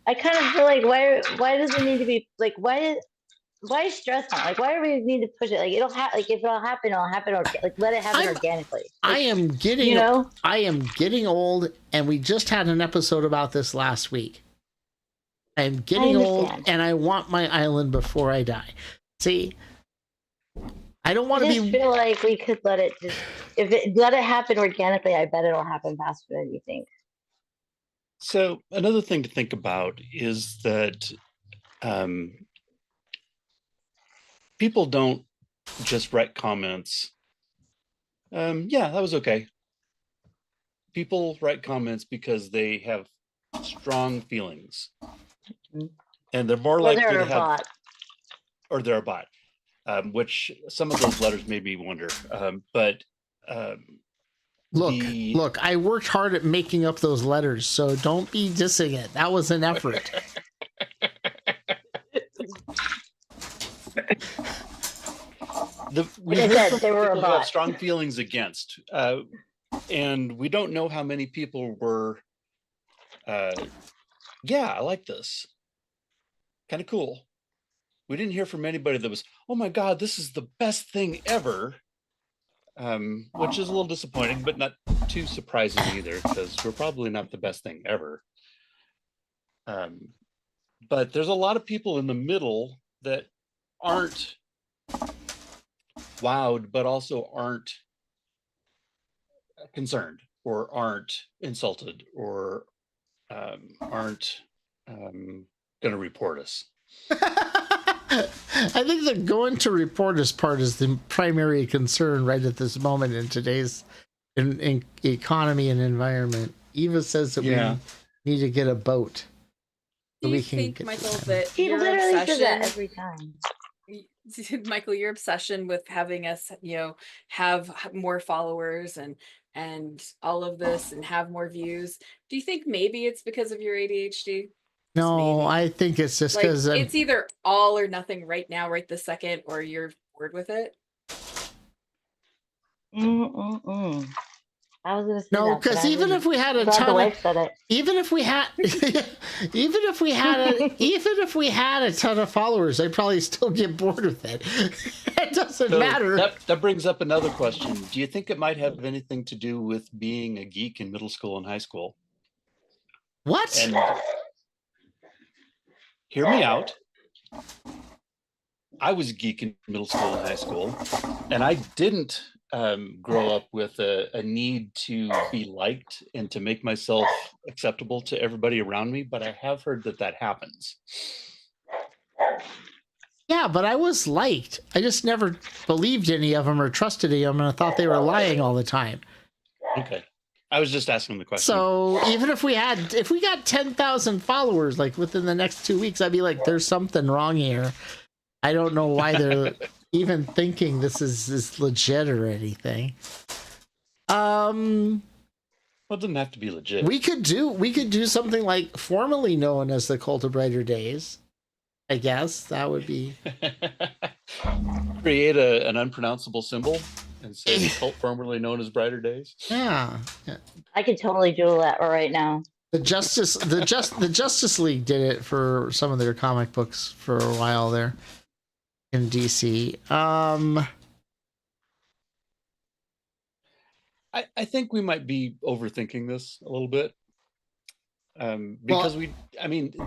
I kind of feel like why does it need to be like why why stress on it? Like, why do we need to push it? Like, it'll happen. Like, if it'll happen, like, let it happen organically. I Like, am getting, you know? I am getting old, and we just had an episode about this last week. I'm getting old, and I want my island before I die. See, I don't want to be. I just feel like we could let it just, let it happen organically, I bet it'll happen faster than you think. So another thing to think about is that people don't just write comments. Yeah, that was okay. People write comments because they have strong feelings, and they're more likely to have, or they're a bot, which some of those letters made me wonder. Look, I worked hard at making up those letters, so don't be dissing it. That was an effort. We heard from people who have strong feelings against, and we don't know how many people were, yeah, I like this. Kind of cool. We didn't hear from anybody that was, oh my God, this is the best thing ever. Which is a little disappointing, but not too surprising either, because we're probably not the best thing ever. But there's a lot of people in the middle that aren't wowed, but also aren't concerned, or aren't insulted, or aren't going to report us. I think the going to report us part is the primary concern right at this moment in today's in economy and environment. Eva says that we need to get a boat. Do you think, Michael, that your obsession, says that every time. Michael, your obsession with having us, have more followers and all of this and have more views, do you think maybe it's because of your ADHD? No, I think it's just because it's either all or nothing right now, right this second, or you're bored with it. I was gonna say no, because even if we had a ton of, even if we had a ton of followers, I'd probably still get bored with it. It doesn't matter. That brings up another question. Do you think it might have anything to do with being a geek in middle school and high school? What? And hear me out. I was a geek in middle school and high school, and I didn't grow up with a need to be liked and to make myself acceptable to everybody around me, but I have heard that happens. Yeah, but I was liked. I just never believed any of them or trusted any of them, and I thought they were lying all the time. Okay. I was just asking the question. So even if we got 10,000 followers, like within the next 2 weeks, I'd be like, there's something wrong here. I don't know why they're even thinking this is legit or anything. Well, it doesn't have to be legit. We could do something like formerly known as the Cult of Brighter Days. I guess that would be create an unpronounceable symbol and say the cult formerly known as Brighter Days. Yeah. I could totally do that right now. The Justice League did it for some of their comic books for a while there in DC. I think we might be overthinking this a little bit. Because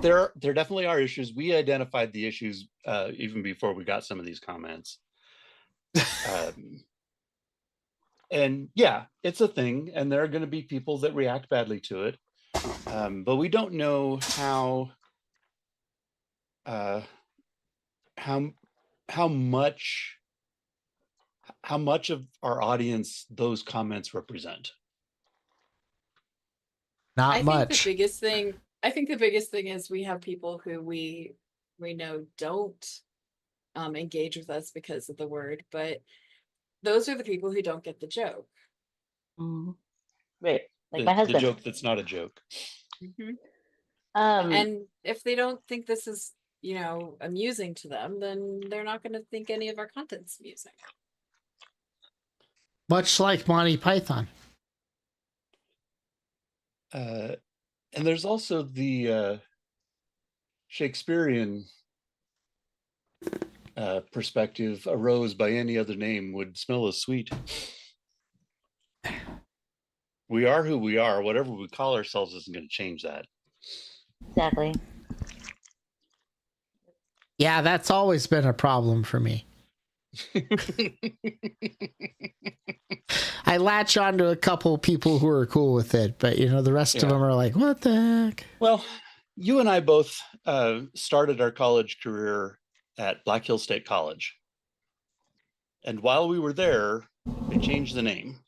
there definitely are issues. We identified the issues even before we got some of these comments. And yeah, it's a thing, and there are going to be people that react badly to it. But we don't know how much of our audience those comments represent. Not much. I think the biggest thing is we have people who we know don't engage with us because of the word, but those are the people who don't get the joke. Mm-hmm. Right. Like my husband. The joke that's not a joke. Mm-hmm. And if they don't think this is, amusing to them, then they're not going to think any of our content's amusing. Much like Monty Python. And there's also the Shakespearean perspective, a rose by any other name would smell as sweet. We are who we are. Whatever we call ourselves isn't going to change that. Exactly. Yeah, that's always been a problem for me. I latch on to a couple people who are cool with it, but the rest of them are like, what the heck? Well, you and I both started our college career at Black Hill State College. And while we were there, they changed the name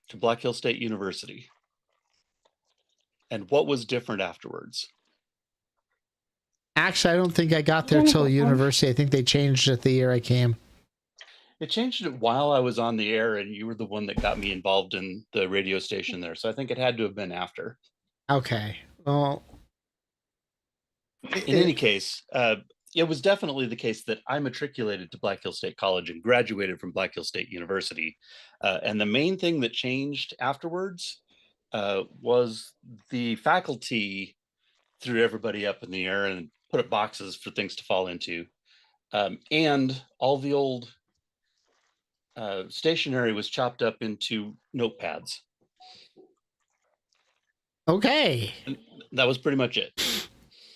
to Black Hill State University. And what was different afterwards? Actually, I don't think I got there till university. I think they changed it the year I came. It changed it while I was on the air, and you were the one that got me involved in the radio station there. So I think it had to have been after. Okay. Well, in any case, it was definitely the case that I matriculated to Black Hill State College and graduated from Black Hill State University. And the main thing that changed afterwards was the faculty threw everybody up in the air and put up boxes for things to fall into. And all the old stationery was chopped up into notepads. Okay. And that was pretty much it.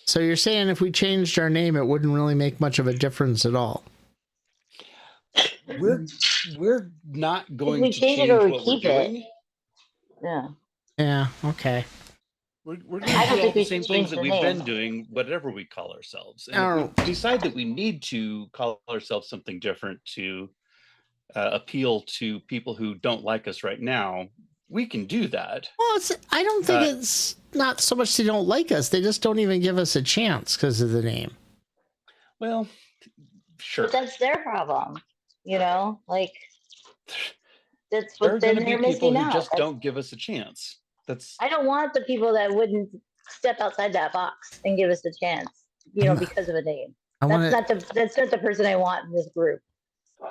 So you're saying if we changed our name, it wouldn't really make much of a difference at all? We're not going to change change it or we what we're keep it. doing. Yeah. Yeah, okay. We're going to I don't do all think the we same should things change that the we've name. been doing, whatever we call ourselves. And if we decide that we need to call ourselves something different to appeal to people who don't like us right now, we can do that. Well, I don't think it's not so much they don't like us. They just don't even give us a chance because of the name. Well, sure. But that's their problem, like that's There are what going to they're be people missing who out. just don't give us a chance. I don't want the people that wouldn't step outside that box and give us a chance, because of a name. That's not the person I want in this group.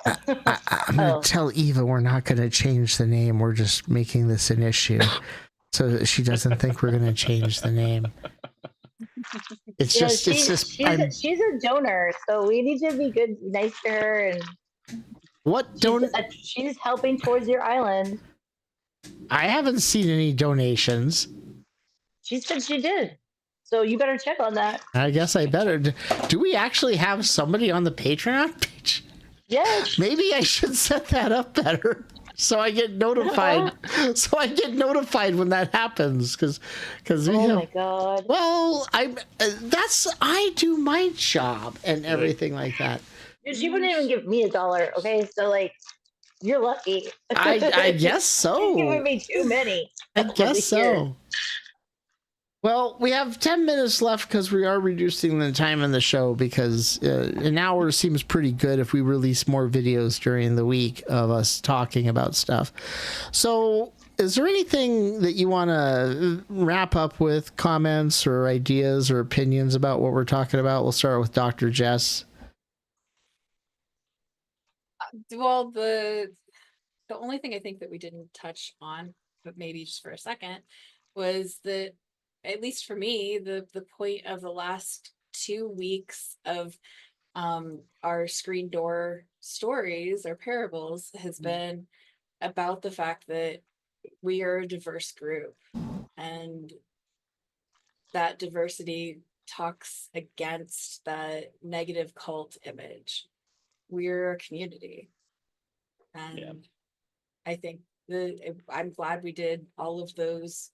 I'm going to tell Eva we're not going to change the name. We're just making this an issue so that she doesn't think we're going to change the name. She's a donor, so we need to be good, nice to her. And what donor? She's helping towards your island. I haven't seen any donations. She said she did. So you better check on that. I guess I better. Do we actually have somebody on the Patreon page? Yes. Maybe I should set that up better so I get notified. So I get notified when that happens because my God. Well, I do my job and everything like that. She wouldn't even give me $1. Okay, so you're lucky. I guess so. She's giving me too many. I guess so. Well, we have 10 minutes left because we are reducing the time in the show because an hour seems pretty good if we release more videos during the week of us talking about stuff. So is there anything that you want to wrap up with, comments or ideas or opinions about what we're talking about? We'll start with Dr. Jess. Well, the only thing I think that we didn't touch on, but maybe just for a second, was that, at least for me, the point of the last 2 weeks of our screen door stories or parables has been about the fact that we are a diverse group, and that diversity talks against that negative cult image. We're a community, and I think I'm glad we did all of those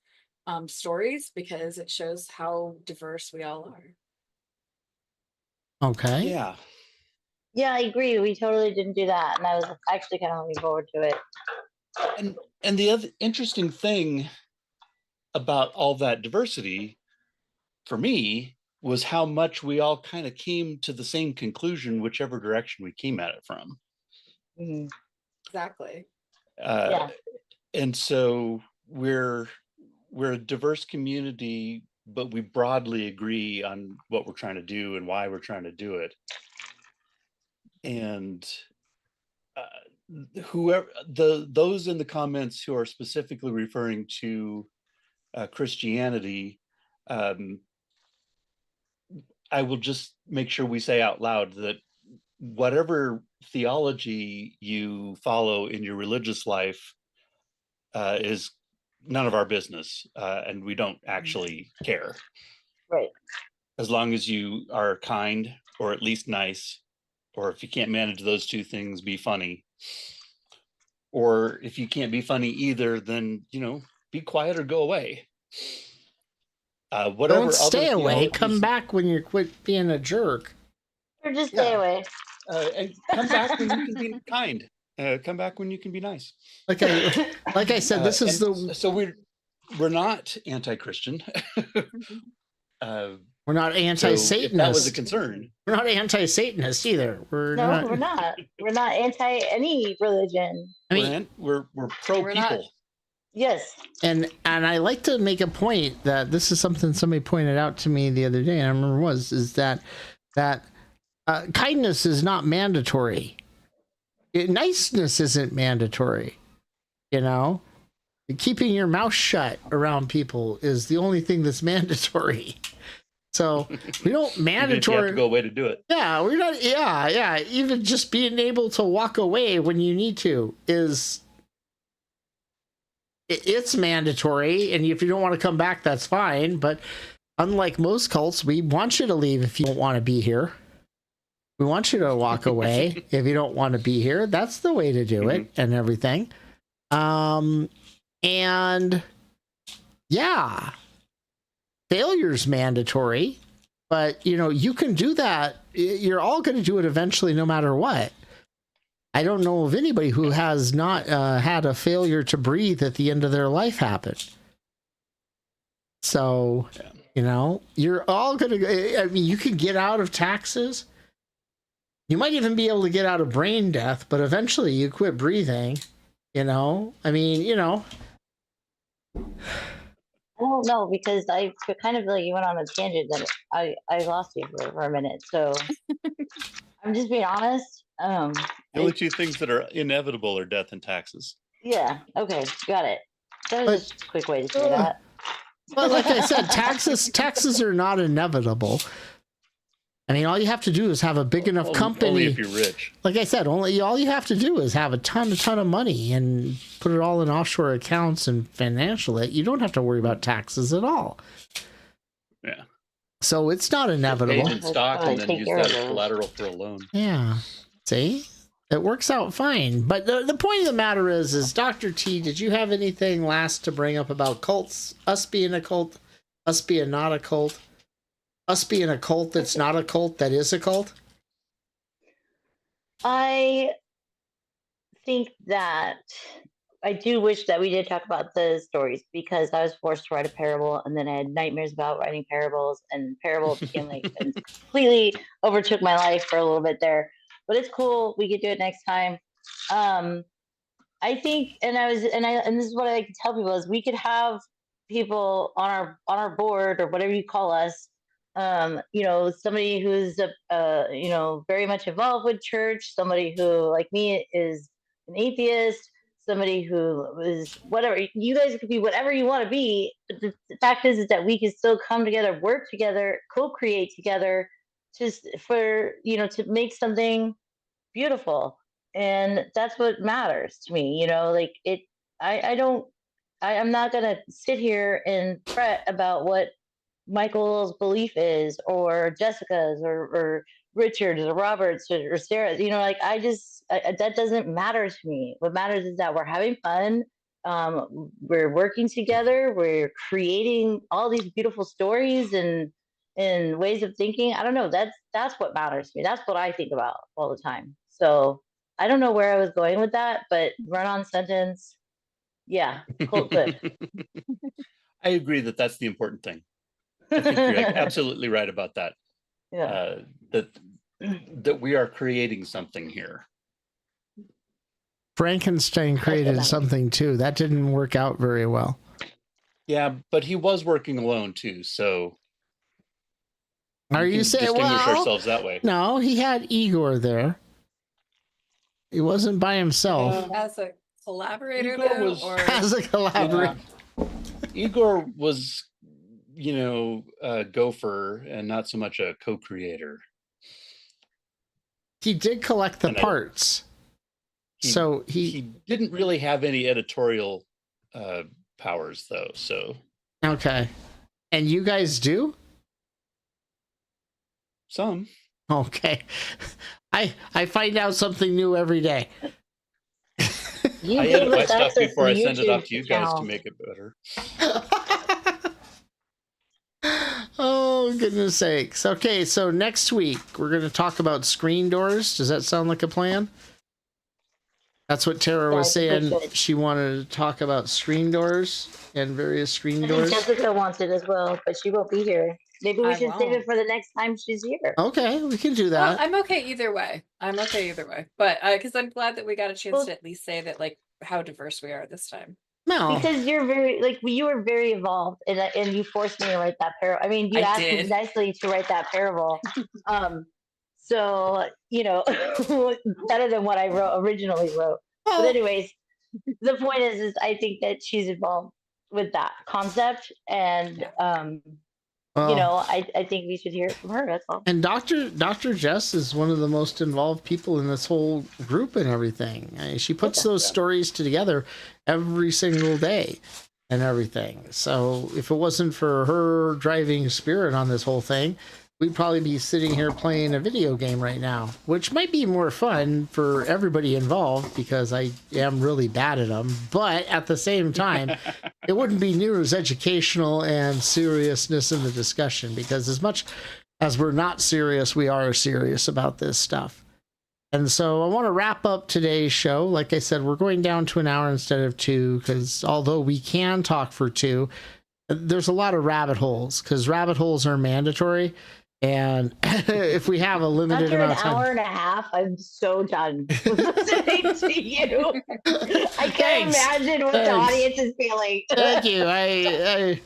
stories because it shows how diverse we all are. Okay. Yeah, I agree. We totally didn't do that, and I was actually kind of looking forward to it. And the other interesting thing about all that diversity for me was how much we all kind of came to the same conclusion, whichever direction we came at it from. Mm-hmm. Exactly. And so we're a diverse community, but we broadly agree on what we're trying to do and why we're trying to do it. And those in the comments who are specifically referring to Christianity, I will just make sure we say out loud that whatever theology you follow in your religious life is none of our business, and we don't actually care. Right. As long as you are kind, or at least nice, or if you can't manage those two things, be funny. Or if you can't be funny either, then, be quiet or go away. Whatever. Don't stay other away. Come theologies- back when you quit being a jerk. Or just stay Yeah. away. And come back when you can be kind. Come back when you can be nice. Like I said, this is So we're not anti-Christian. we're not So if anti-Satanist. that was a concern. We're not anti-Satanist either. We're not. We're not anti any religion. I mean, we're pro We're people. not- Yes. and I like to make a point that this is something somebody pointed out to me the other day, and I remember is that kindness is not mandatory. Niceness isn't mandatory. Keeping your mouth shut around people is the only thing that's mandatory. So we don't mandatory. You have to go away to do it. Yeah, we're not. Yeah. Even just being able to walk away when you need to it's mandatory. And if you don't want to come back, that's fine. But unlike most cults, we want you to leave if you don't want to be here. We want you to walk away if you don't want to be here. That's the way to do it and everything. And yeah, failure's mandatory, but you can do that. You're all going to do it eventually, no matter what. I don't know of anybody who has not had a failure to breathe at the end of their life happen. So, you're all going to, I mean, you can get out of taxes. You might even be able to get out of brain death, but eventually you quit breathing, I mean, I don't know, because I kind of like you went on a tangent that I lost you for a minute. So I'm just being honest. The only two things that are inevitable are death and taxes. Yeah. Okay. Got it. That was just a quick way to say that. Well, like I said, taxes are not inevitable. I mean, all you have to do is have a big enough company. Only if you're rich. Like I said, all you have to do is have a ton of money and put it all in offshore accounts and financial it. You don't have to worry about taxes at all. Yeah. So it's not inevitable. Paid in stock and then use that as collateral for a loan. Yeah. See? It works out fine. But the point of the matter is Dr. T, did you have anything last to bring up about cults? Us being a cult? Us being not a cult? Us being a cult that's not a cult that is a cult? I think that I do wish that we did talk about the stories, because I was forced to write a parable, and then I had nightmares about writing parables, and parable became like completely overtook my life for a little bit there. But it's cool. We could do it next time. I think, and this is what I like to tell people, is we could have people on our board, or whatever you call us. Somebody who's very much involved with church, somebody who, like me, is an atheist, somebody who is whatever. You guys could be whatever you want to be, but the fact is that we can still come together, work together, co-create together, just for to make something beautiful. And that's what matters to me. I'm not gonna sit here and fret about what Michael's belief is, or Jessica's, or Richard's, or Robert's, or Sarah's. That doesn't matter to me. What matters is that we're having fun. We're working together. We're creating all these beautiful stories and ways of thinking. I don't know. That's what matters to me. That's what I think about all the time. So I don't know where I was going with that, but run-on sentence. Yeah, cool, good. I agree that that's the important thing. I think you're absolutely right about that. Yeah. That we are creating something here. Frankenstein created something too. That didn't work out very well. Yeah, but he was working alone too, so are you saying distinguish ourselves that way? No, he had Igor there. He wasn't by himself. As a collaborator, Igor though, was- or As a collaborator. Igor was gopher and not so much a co-creator. He did collect the And parts. He So he didn't really have any editorial powers, though. So okay. And you guys do? some. Okay. I find out something new every day. You I gave edit my us stuff access before I to send it YouTube off to you guys to channel. make it better. Oh, goodness sakes. Okay, so next week we're going to talk about screen doors. Does that sound like a plan? That's what Tara Yeah, was I think we saying. should. She wanted to talk about screen doors and various screen I think doors. Jessica wants it as well, but she won't be here. Maybe we I should save it won't. for the next time she's here. Okay, we can do Well, that. I'm okay either way. But because I'm glad that we got a chance Well- to at least say that, like, how diverse we are this time. No. Because you're you were very involved, and you forced me to write that parable. I mean, you I asked me did. nicely to write that parable. So better than what I originally wrote. But Well, anyways, the point is I think that she's involved with that concept, and well, I think we should hear it from her. That's all. and Dr. Jess is one of the most involved people in this whole group and everything. She puts Okay. those stories together every single day and everything. So if it wasn't for her driving spirit on this whole thing, we'd probably be sitting here playing a video game right now, which might be more fun for everybody involved because I am really bad at them. But at the same time, it wouldn't be near as educational and seriousness in the discussion, because as much as we're not serious, we are serious about this stuff. And so I want to wrap up today's show. Like I said, we're going down to an hour instead of 2, because although we can talk for 2, there's a lot of rabbit holes, because rabbit holes are mandatory. And if we have a limited After an amount of time, hour and a half, I'm so done listening to you. I can't Thanks. imagine what the Thanks. audience is feeling. thank you.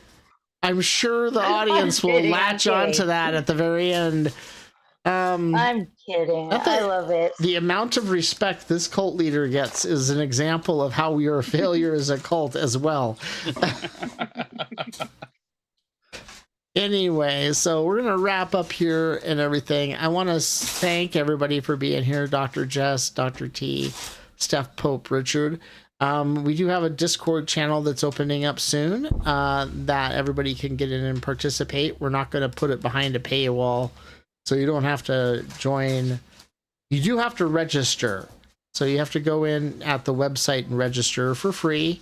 I'm sure the audience will kidding, I'm latch on to kidding. that at the very end. I'm kidding. Not that- I love it. The amount of respect this cult leader gets is an example of how we are a failure as a cult as well. Anyway, so we're going to wrap up here and everything. I want to thank everybody for being here. Dr. Jess, Dr. T, Steph Pope, Richard. We do have a Discord channel that's opening up soon that everybody can get in and participate. We're not going to put it behind a paywall, so you don't have to join. You do have to register. So you have to go in at the website and register for free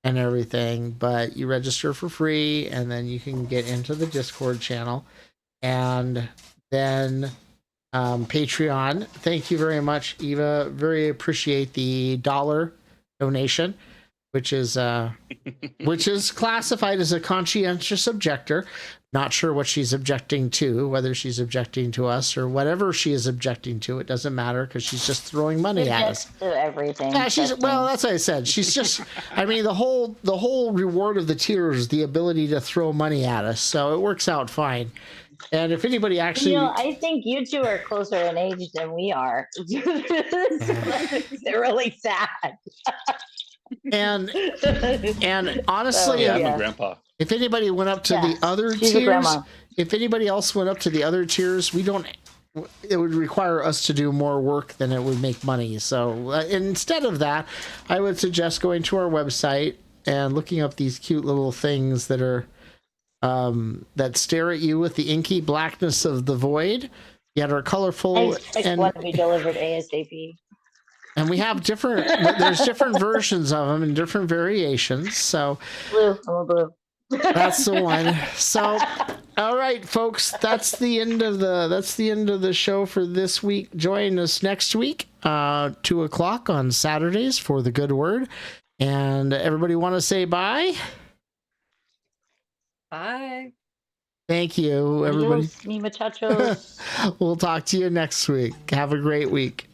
and everything, but you register for free and then you can get into the Discord channel. And then Patreon. Thank you very much, Eva. Very appreciate the $1 donation, which is classified as a conscientious objector. Not sure what she's objecting to, whether she's objecting to us or whatever she is objecting to. It doesn't matter, because she's just throwing money at us. To everything. Yeah, well, that's what I said. She's just, I mean, the whole reward of the tier is the ability to throw money at us. So it works out fine. And if anybody actually, I think you two are closer in age than we are. They're really sad. and honestly, Oh, I'm yeah. a grandpa. if anybody went up to the Yes, other she's a tiers, grandma. if anybody else went up to the other tiers, it would require us to do more work than it would make money. So instead of that, I would suggest going to our website and looking up these cute little things that are that stare at you with the inky blackness of the void, yet are I colorful. expect one to be delivered ASAP. And we have there's different versions of them and different variations. So Blue, I'm a blue. that's the one. So, all right, folks, that's the end of the show for this week. Join us next week, 2:00 on Saturdays for the Good Word. And everybody want to say bye? Bye. Thank you, everybody. Adios, mi muchachos. We'll talk to you next week. Have a great week.